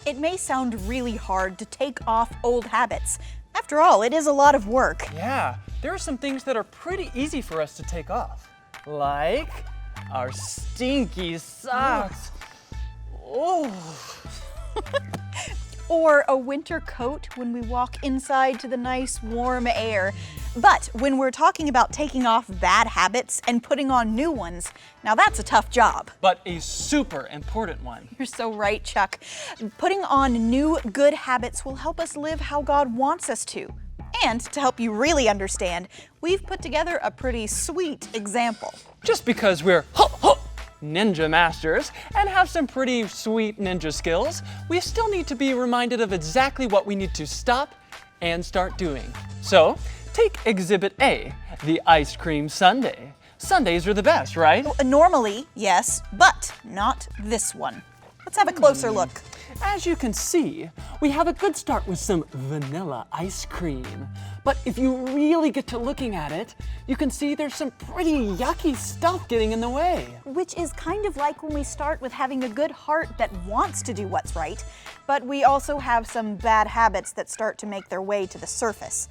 It may sound really hard to take off old habits. After all, it is a lot of work. Yeah, there are some things that are pretty easy for us to take off. Like our stinky socks. Oh. Or a winter coat when we walk inside to the nice warm air. But when we're talking about taking off bad habits and putting on new ones, now that's a tough job. But a super important one. You're so right, Chuck. Putting on new good habits will help us live how God wants us to. And to help you really understand, we've put together a pretty sweet example. Just because we're ninja masters and have some pretty sweet ninja skills, we still need to be reminded of exactly what we need to stop and start doing. So, take Exhibit A, the ice cream sundae. Sundaes are the best, right? Normally, yes, but not this one. Let's have a closer look. As you can see, we have a good start with some vanilla ice cream. But if you really get to looking at it, you can see there's some pretty yucky stuff getting in the way. Which is kind of like when we start with having a good heart that wants to do what's right, but we also have some bad habits that start to make their way to the surface.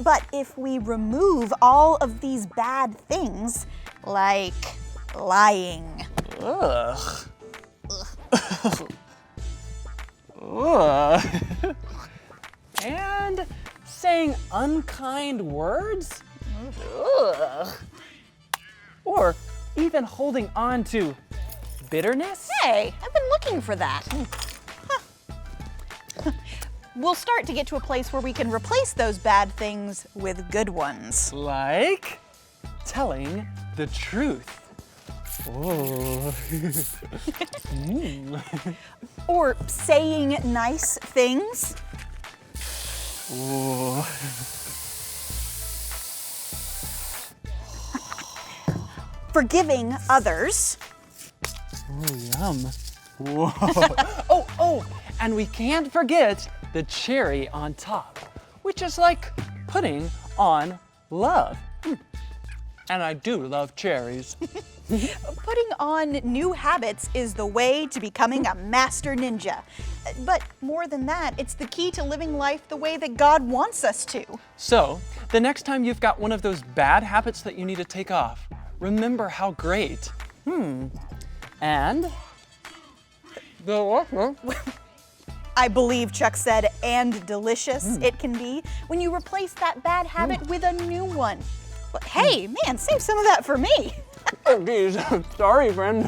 But if we remove all of these bad things, like lying, Ugh. Ugh. And saying unkind words? Ugh. Or even holding on to bitterness? hey, I've been looking for that. We'll start to get to a place where we can replace those bad things with good ones. Like telling the truth. Oh. Or saying nice things. Oh. Forgiving others. Oh, yum. Whoa. oh, and we can't forget the cherry on top, which is like putting on love. And I do love cherries. Putting on new habits is the way to becoming a master ninja. But more than that, it's the key to living life the way that God wants us to. So, the next time you've got one of those bad habits that you need to take off, remember how great, and delicious. I believe Chuck said, and delicious it can be when you replace that bad habit with a new one. But hey, man, save some of that for me. Oh, geez. Sorry, friend.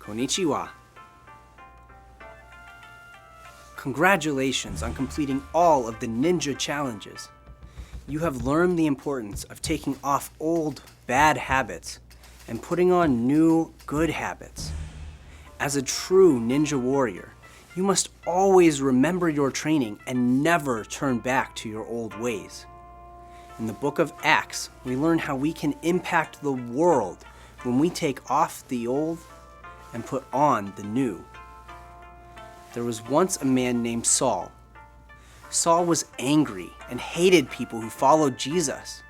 Konnichiwa. Congratulations on completing all of the ninja challenges. You have learned the importance of taking off old, bad habits and putting on new, good habits. As a true ninja warrior, you must always remember your training and never turn back to your old ways. In the book of Acts, we learn how we can impact the world when we take off the old and put on the new. There was once a man named Saul. Saul was angry and hated people who followed Jesus.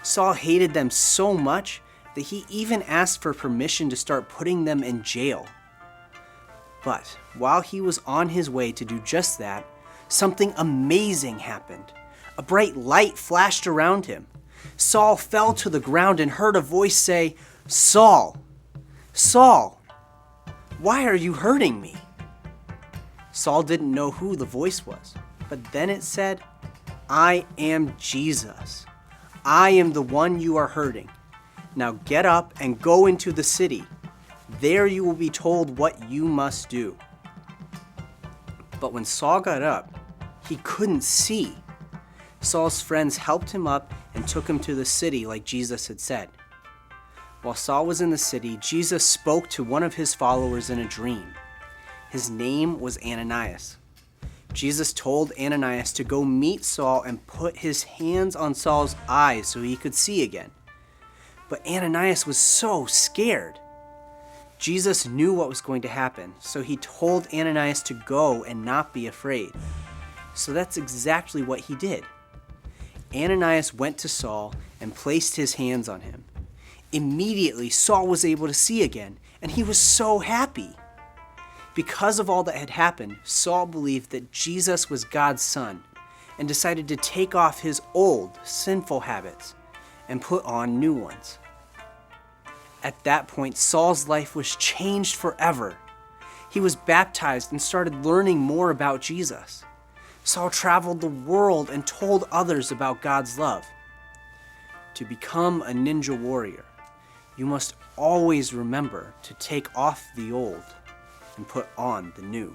Saul hated them so much that he even asked for permission to start putting them in jail. But while he was on his way to do just that, something amazing happened. A bright light flashed around him. Saul fell to the ground and heard a voice say, "Saul, Saul, why are you hurting me?" Saul didn't know who the voice was, but then it said, "I am Jesus. I am the one you are hurting. Now get up and go into the city. There you will be told what you must do." But when Saul got up, he couldn't see. Saul's friends helped him up and took him to the city like Jesus had said. While Saul was in the city, Jesus spoke to one of his followers in a dream. His name was Ananias. Jesus told Ananias to go meet Saul and put his hands on Saul's eyes so he could see again. But Ananias was so scared. Jesus knew what was going to happen, so he told Ananias to go and not be afraid. So that's exactly what he did. Ananias went to Saul and placed his hands on him. Immediately, Saul was able to see again, and he was so happy. Because of all that had happened, Saul believed that Jesus was God's son and decided to take off his old, sinful habits and put on new ones. At that point, Saul's life was changed forever. He was baptized and started learning more about Jesus. Saul traveled the world and told others about God's love. To become a ninja warrior, you must always remember to take off the old and put on the new.